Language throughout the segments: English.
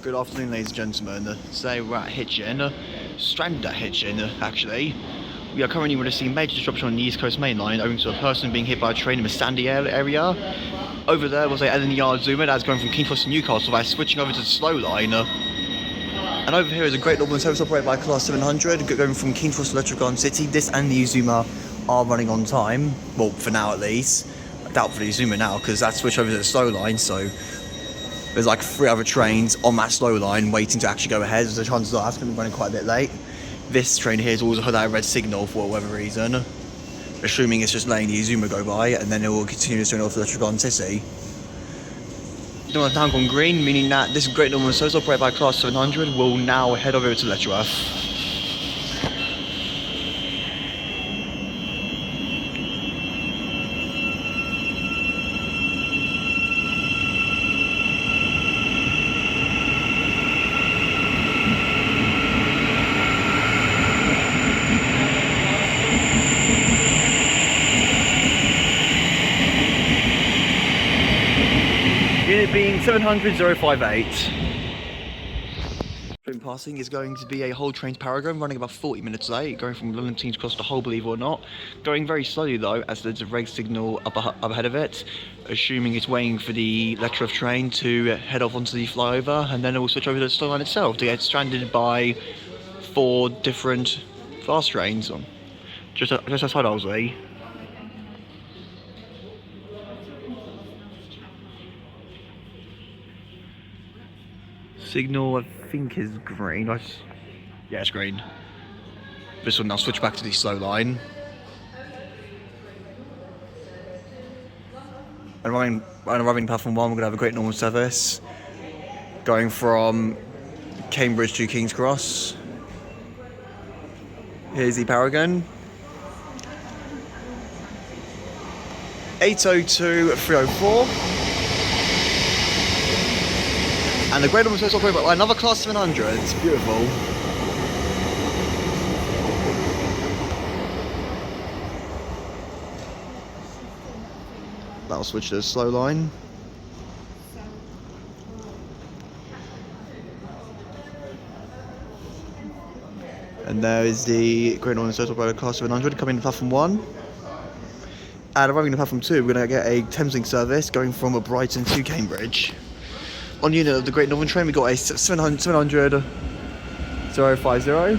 Good afternoon, ladies and gentlemen. Today we're at Hitchin, stranded at Hitchin actually. We are currently witnessing major disruption on the East Coast main line owing to a person being hit by a train in the Sandy area. Over there was a LNER zoomer that's going from King's Cross to Newcastle by switching over to the slow line. And over here is a Great Northern service operated by Class 700 going from King's Cross to Electric City. This and the zoomer are running on time, well for now at least. I doubt for the zoomer now because that's switched over to the slow line, so there's like 3 other trains on that slow line waiting to actually go ahead. So the chances are that's going to be running quite a bit late. This train here has also had that red signal for whatever reason, assuming it's just letting the zoomer go by, and then it will continue to turn off the Electric City. The town gone green, meaning that this Great Northern service operated by Class 700 will now head over to Letchworth. Unit being 700-058. Train passing is going to be a whole train's paragon running about 40 minutes late, going from London King's Cross to Hull, believe it or not. Going very slowly though, as there's a red signal up ahead of it, assuming it's waiting for the Letchworth train to head off onto the flyover, and then it will switch over to the slow line itself to get stranded by 4 different fast trains just outside Owsley. Signal, I think, is green. Yeah, it's green. This one now switch back to the slow line. And arriving platform 1, we're going to have a Great Northern service going from Cambridge to King's Cross. Here's the paragon. 802-304. And the Great Northern service operated by another Class 700. It's beautiful. That'll switch to the slow line. And there is the Great Northern service operated by Class 700 coming to platform 1. And arriving to platform 2, we're going to get a Thameslink service going from Brighton to Cambridge. On unit of the Great Northern train, we got a 700-050.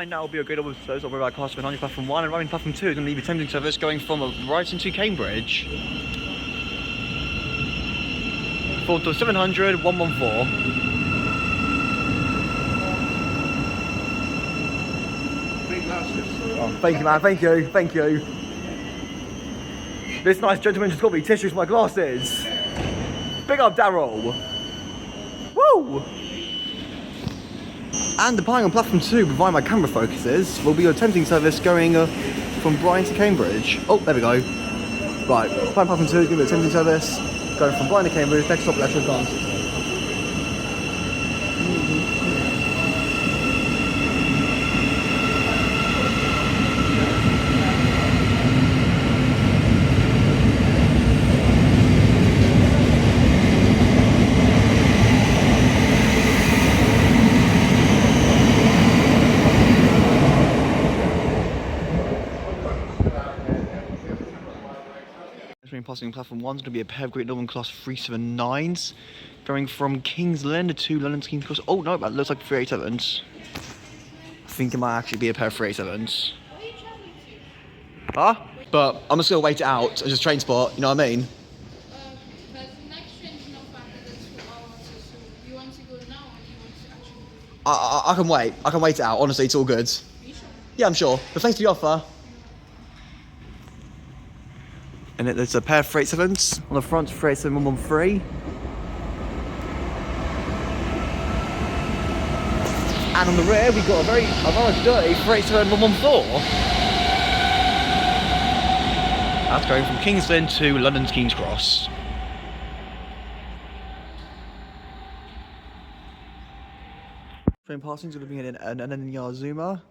Now will be a Great Northern service operated by Class 700 platform 1, and running platform 2 is going to be a Thameslink service going from Brighton to Cambridge. Forward to 700-114. Oh, thank you, man. Thank you. This nice gentleman just got me tissues for my glasses. Big up, Daryl. Woo! And departing on platform 2, providing my camera focuses, will be your Thameslink service going from Brighton to Cambridge. Oh, there we go. Right, platform 2 is going to be a Thameslink service going from Brighton to Cambridge. Next stop, Electric City. Passing platform 1 is going to be a pair of Great Northern Class 379s going from King's Lynn to London King's Cross. Oh no, that looks like 387s. I think it might actually be a pair of 387s. Huh? But I'm just going to wait it out as a train spot, you know what I mean? But the next train is not back at 2 hours, so you want to go now or you want to actually... I can wait. I can wait it out. Honestly, it's all good. Are you sure? Yeah, I'm sure. But thanks for the offer. And there's a pair of 387s on the front, 387-113. And on the rear, we've got a rather dirty 387-114. That's going from King's Lynn to London's King's Cross. Train passing is going to be an LNER Zoomer.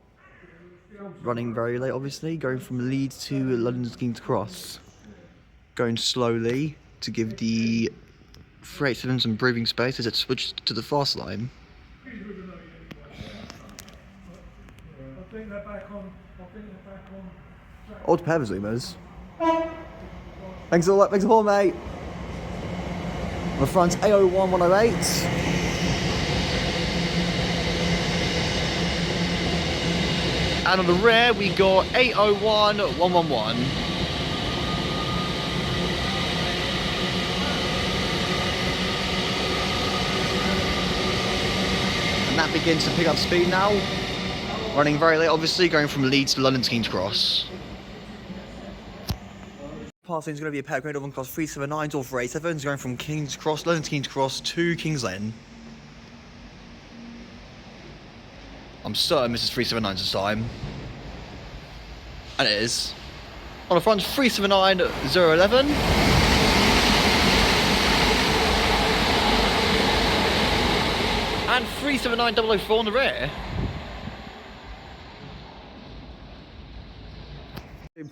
Running very late, obviously, going from Leeds to London's King's Cross. Going slowly to give the 387 some breathing space as it switched to the fast line. Old pair of Zoomers. Thanks a lot, mate. On the front, A01 108. And on the rear, we got 801 111. And that begins to pick up speed now. Running very late, obviously, going from Leeds to London's King's Cross. Passing is going to be a pair of Grade 1 Class 379s or 487s, going from King's Cross, London's King's Cross to King's Lynn. I'm certain this is 379s this time. And it is. On the front, 379 011. And 379 004 on the rear.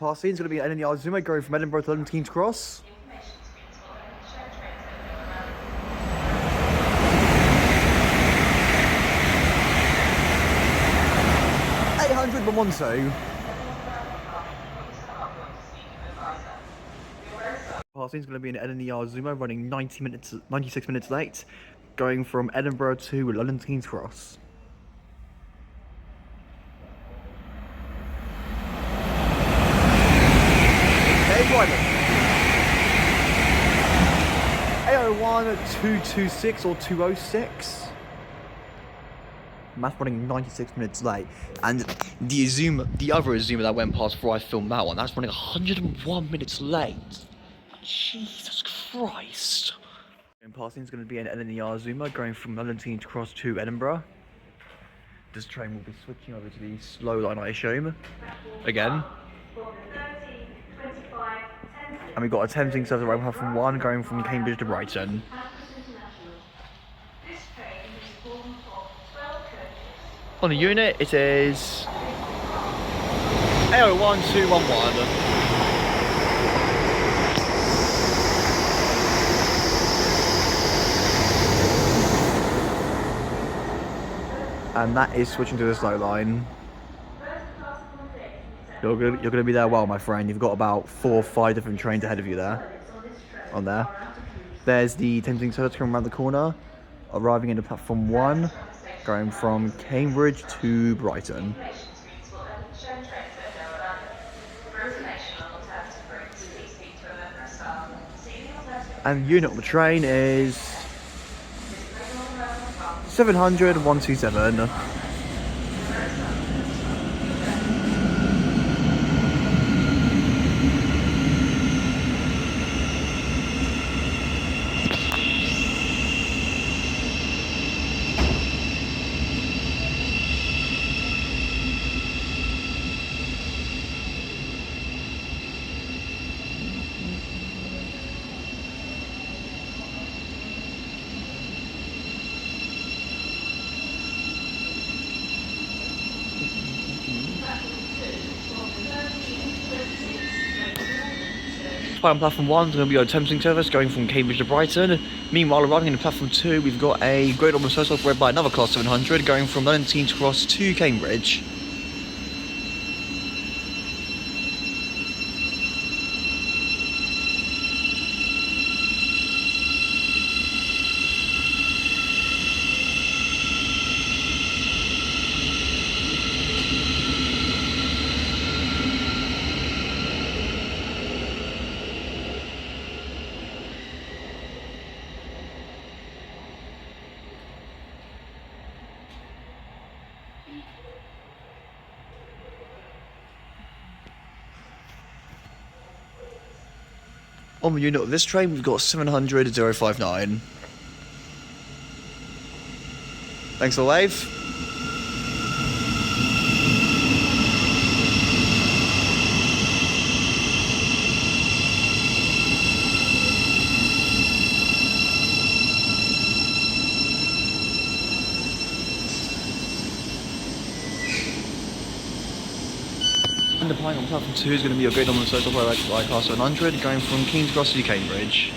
Passing is going to be an LNER Zoomer going from Edinburgh to London's King's Cross. Passing is going to be an LNER Zoomer running 96 minutes late, going from Edinburgh to London's King's Cross. A01 226 or 206. Math running 96 minutes late, and the other Zoomer that went past before I filmed that one, that's running 101 minutes late. Jesus Christ. Passing is going to be an LNER Zoomer going from London King's Cross to Edinburgh. This train will be switching over to the slow line, I assume. Again. And we've got a Thameslink service right platform 1 going from Cambridge to Brighton. On the unit, it is A01 211. And that is switching to the slow line. You're gonna be there well, my friend. You've got about 4 or 5 different trains ahead of you there. On there. There's the Thameslink service coming around the corner, arriving into platform 1, going from Cambridge to Brighton. And the unit on the train is 700 127. On platform 1 is going to be our Thameslink service going from Cambridge to Brighton. Meanwhile, arriving in platform 2, we've got a Great Ormond service operated by another Class 700 going from London King's Cross to Cambridge. On the unit of this train, we've got 700 059. Thanks for the wave. And departing on platform 2 is going to be your Great Northern Circle by class 100, going from King's Cross to Cambridge.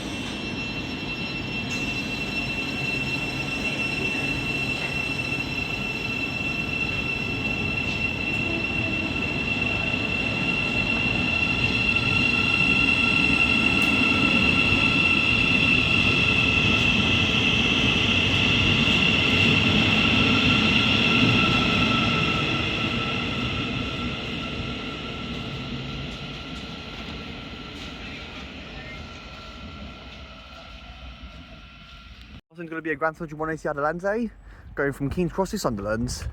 It's going to be a Grand Central 180 Adelante, going from King's Cross to Sunderland.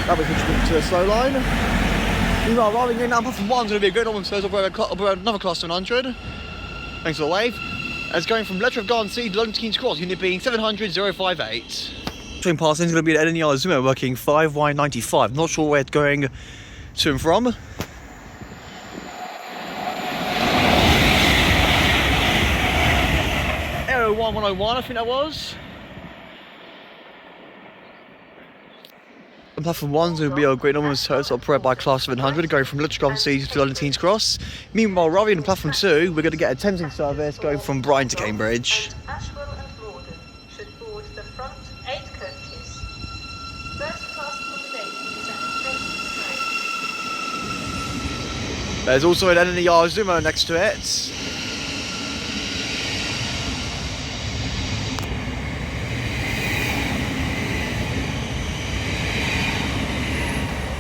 That was Hitchin to a slow line. Meanwhile, arriving in now, platform 1 is going to be a Great Northern Circle by another class 100. Thanks for the wave. And it's going from Letter of Garnsey to London to King's Cross, unit being 700-058. Train passing is going to be an LNER Lumo working 5Y95. Not sure where it's going to and from. Aero 1101, I think that was. And platform 1 is going to be a Great Northern Circle operated by class 700, going from Letter of Garnsey to London to King's Cross. Meanwhile, arriving in platform 2, we're going to get a Thameslink service going from Brighton to Cambridge. There's also an LNER Lumo next to it.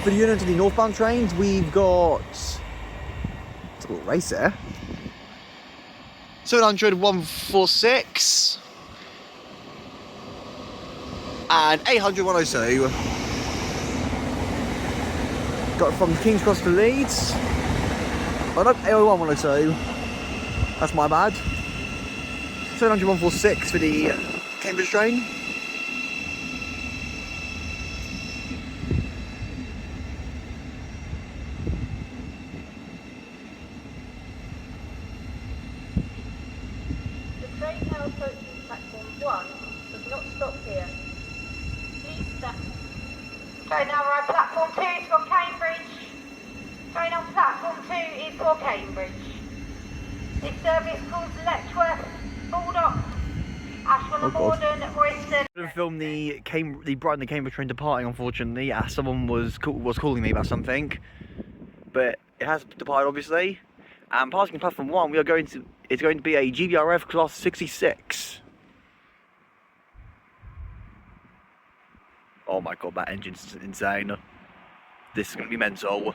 For the unit of the northbound trains, we've got, it's a little race there, 700 146 and 800 102. Got from King's Cross to Leeds. Oh no, 801 102. That's my bad. 700 146 for the Cambridge train. The train now approaching platform 1 does not stop here. Please stand. Train now arrives platform 2 is for Cambridge. Train on platform 2 is for Cambridge. This service calls Letchworth, Baldock, Ashwell and Morden, Royston. I didn't film the Brighton to Cambridge train departing, unfortunately, as someone was calling me about something. But it has departed, obviously. And passing platform 1, it's going to be a GBRF class 66. Oh my god, that engine's insane. This is going to be mental.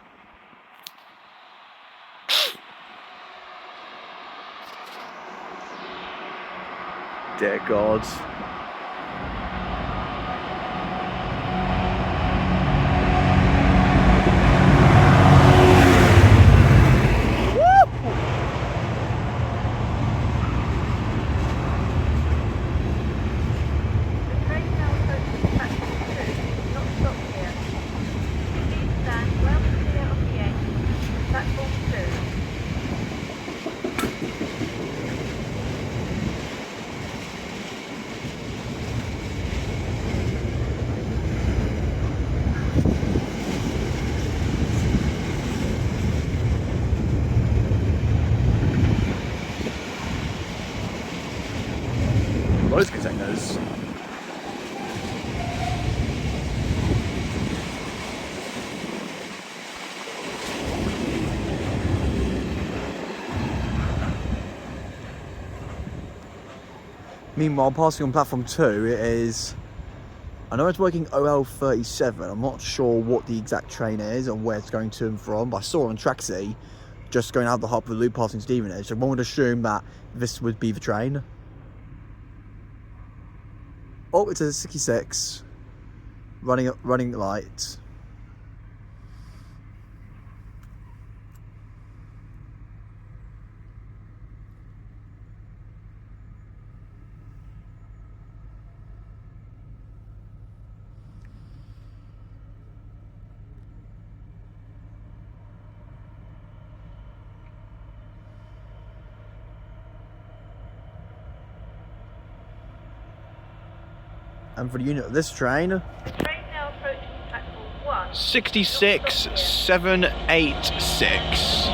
Dear God. Those containers. Meanwhile, passing on platform 2, it is, I know it's working OL37. I'm not sure what the exact train is and where it's going to and from, but I saw it on Tracksy, just going out the Hartford Loop passing Stevenage. So one would assume that this would be the train. Oh, it's a 66, running light. And for the unit of this train, Train now approaching platform 1. 66786.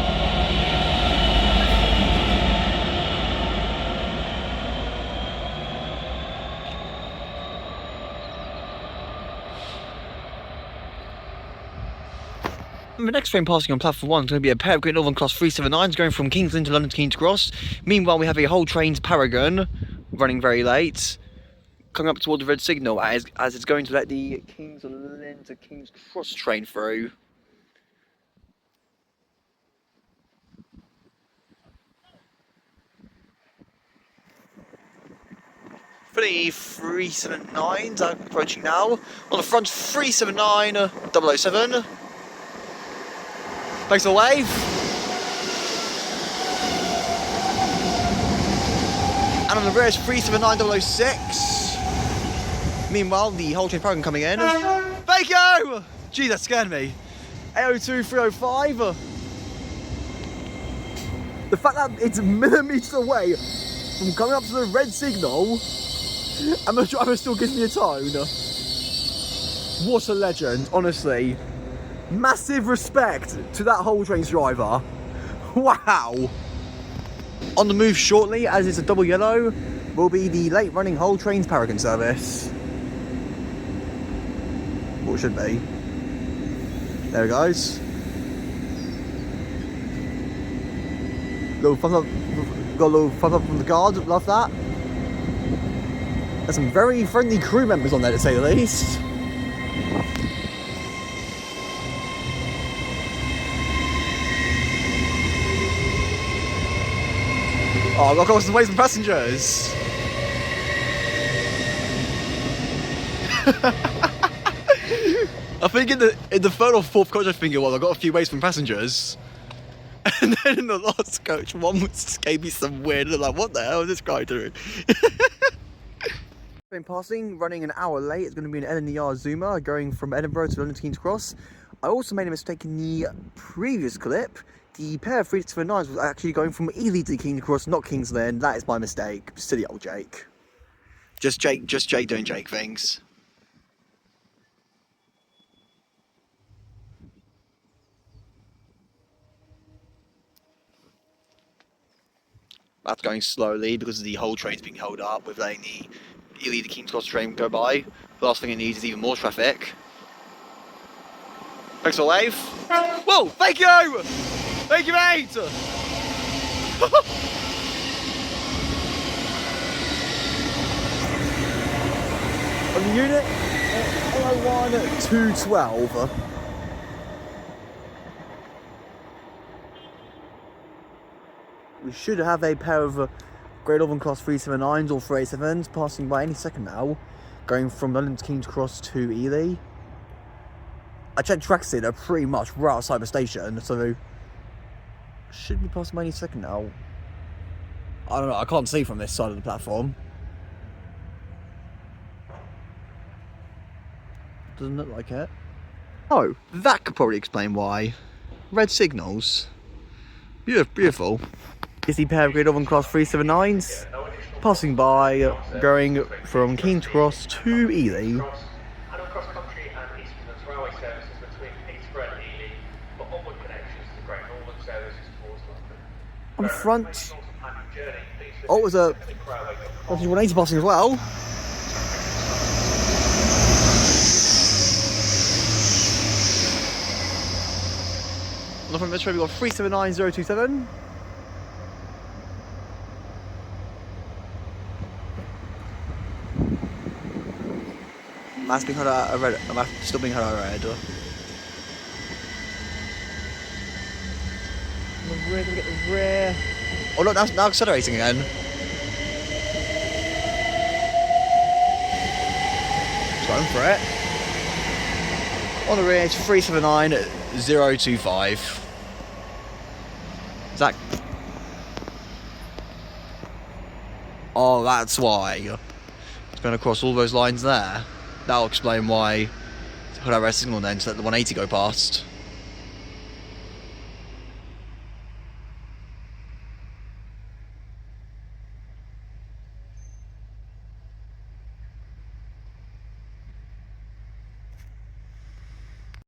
The next train passing on platform 1 is going to be a pair of Great Northern Class 379s going from King's Lynn to London to King's Cross. Meanwhile, we have a whole train's Paragon running very late, coming up toward the red signal as it's going to let the King's Lynn to King's Cross train through. For the 379s are approaching now. On the front, 379 007. Thanks for the wave. And on the rear is 379 006. Meanwhile, the whole train Paragon coming in. Thank you! Gee, that scared me. 802 305. The fact that it's millimetres away from coming up to the red signal, and the driver still gives me a tone. What a legend, honestly. Massive respect to that whole train's driver. Wow. On the move shortly, as it's a double yellow, will be the late running whole train's Paragon service. What it should be. There it goes. Got a little thumbs up from the guard, love that. There's some very friendly crew members on there, to say the least. Oh, I've got to go some ways from passengers. I think in the third or fourth coach, I think it was, I got a few ways from passengers. And then in the last coach, one just gave me some weird, like, what the hell is this guy doing? Train passing, running an hour late. It's going to be an LNER Zoomer going from Edinburgh to London to King's Cross. I also made a mistake in the previous clip. The pair of 379s was actually going from Ely to King's Cross, not King's Lynn. That is my mistake. Silly old Jake. Just Jake doing Jake things. That's going slowly because the whole train's being held up with letting the Ely to King's Cross train go by. The last thing it needs is even more traffic. Thanks for the wave. Whoa, thank you! Thank you, mate! On the unit, 101 212. We should have a pair of Great Northern Class 379s or 387s passing by any second now, going from London to King's Cross to Ely. I checked tracks in, they're pretty much right outside the station, so should be passing by any second now. I don't know, I can't see from this side of the platform. Doesn't look like it. Oh, that could probably explain why. Red signals. Beautiful. Is the pair of Great Northern Class 379s passing by, going from King's Cross to Ely. On the front, oh, there's a 180 passing as well. On the front of this train we've got 379027. Mass being held out of red. Mass still being held out of red. The rear, get the rear. Oh look, now accelerating again. Just going for it. On the rear, it's 379025. Zach. Oh, that's why. It's going across all those lines there. That'll explain why it's held out red signal then to let the 180 go past.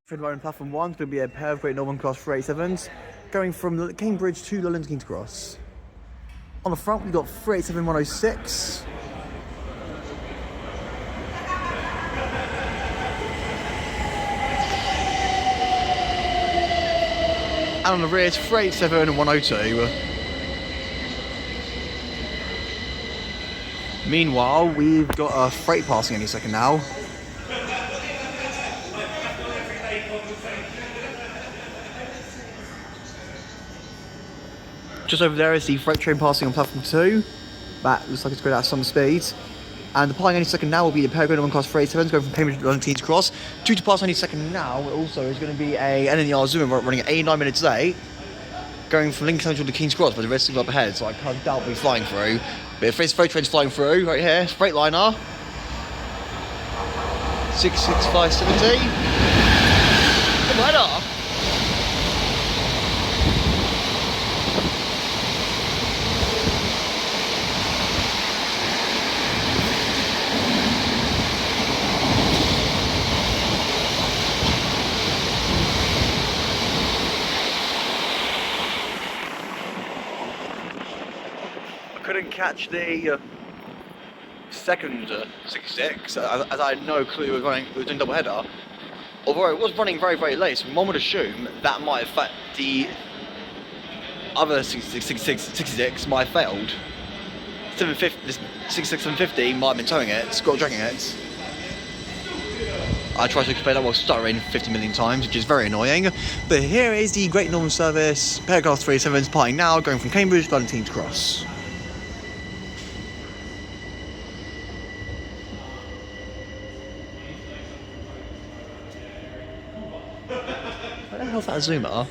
Train line on platform 1 is going to be a pair of Great Northern Class 387s going from Cambridge to London King's Cross. On the front we've got 387-106. And on the rear it's 387-102. Meanwhile, we've got a freight passing any second now. Just over there is the freight train passing on platform 2. That looks like it's going at some speed. And departing any second now will be the pair of Great Northern Class 387s going from Cambridge to London King's Cross. Due to pass any second now, also is going to be a LNER Zuma running at 89 minutes late, going from Lincoln Central to King's Cross, but the rest is up ahead, so I can't doubt we'll be flying through. But if this freight train's flying through, right here, Freightliner 66570. Come right up. Couldn't catch the second 66, as I had no clue it was doing double header. Although it was running very, very late, so one would assume that might affect the other 66 might have failed. 750 might have been towing it, dragging it. I tried to explain that while stuttering 50 million times, which is very annoying. But here is the Great Northern Service pair of Class 387s departing now, going from Cambridge to London King's Cross. Where the hell's that Zuma?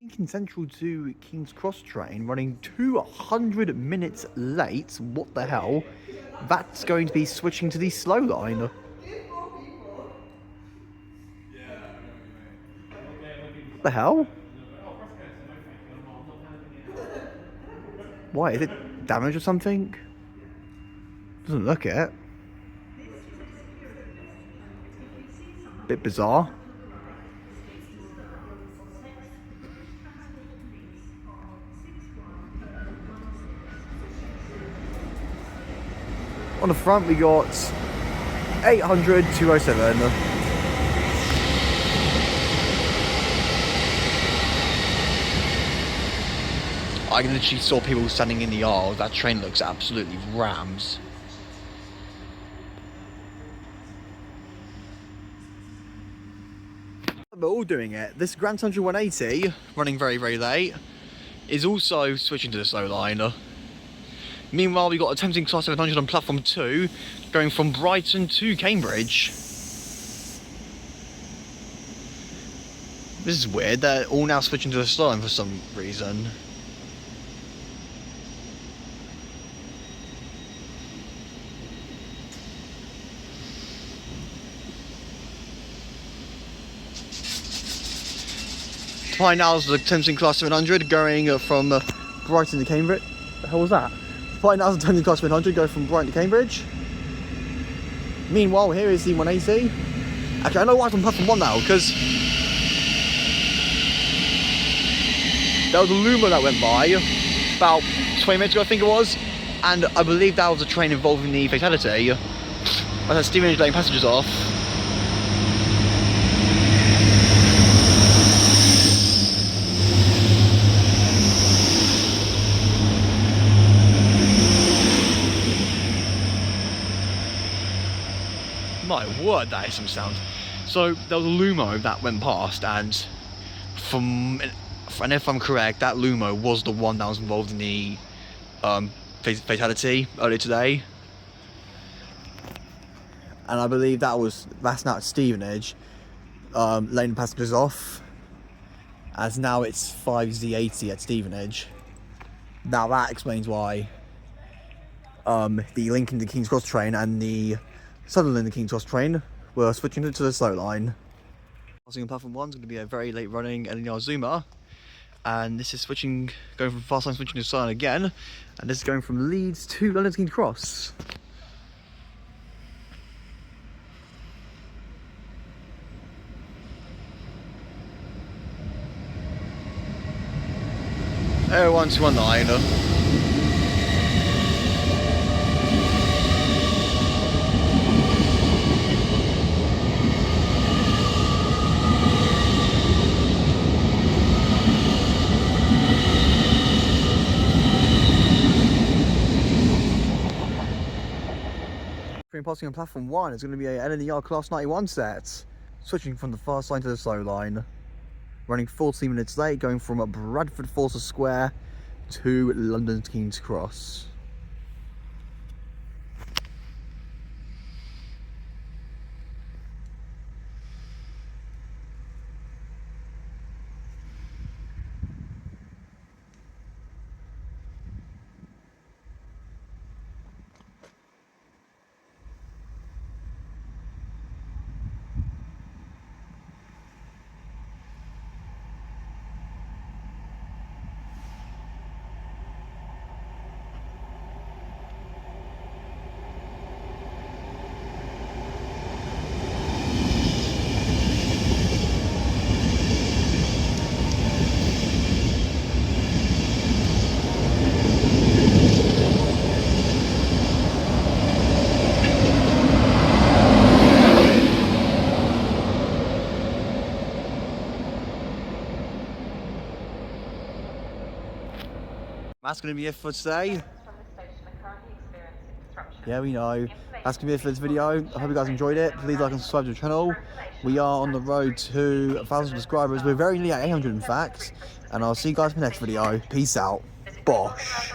Lincoln Central to King's Cross train running 200 minutes late. What the hell? That's going to be switching to the slow line. What the hell? Why? Is it damaged or something? Doesn't look it. Bit bizarre. On the front we got 800-207. I literally saw people standing in the aisle. That train looks absolutely rams. We're all doing it. This Grand Central 180, running very, very late, is also switching to the slow line. Meanwhile, we've got a Thameslink Class 700 on platform 2, going from Brighton to Cambridge. This is weird, they're all now switching to the slow line for some reason. Right now is the Thameslink Class 700 going from Brighton to Cambridge. What the hell was that? Right now is the Thameslink Class 700 going from Brighton to Cambridge. Meanwhile, here is the 180. Actually, I know why it's on platform 1 now, because there was a Lumo that went by about 20 minutes ago, I think it was, and I believe that was a train involving the fatality. I had Stevenage letting passengers off. My word, that is some sound. So there was a Lumo that went past, and if I'm correct, that Lumo was the one that was involved in the fatality earlier today. And I believe that's now at Stevenage, letting the passengers off, as now it's 5Z80 at Stevenage. Now that explains why the Lincoln to King's Cross train and the Sunderland to King's Cross train were switching to the slow line. Passing on platform 1 is going to be a very late running LNER Zuma, and this is going from fast line switching to slow line again, and this is going from Leeds to London King's Cross. 0119. Passing on platform 1 is going to be a LNER class 91 set, switching from the fast line to the slow line, running 14 minutes late, going from Bradford Forster Square to London King's Cross. That's going to be it for today. Yeah, we know. That's going to be it for this video. I hope you guys enjoyed it. Please like and subscribe to the channel. We are on the road to 1,000 subscribers. We're very nearly at 800 in fact. And I'll see you guys in the next video. Peace out. Bosh.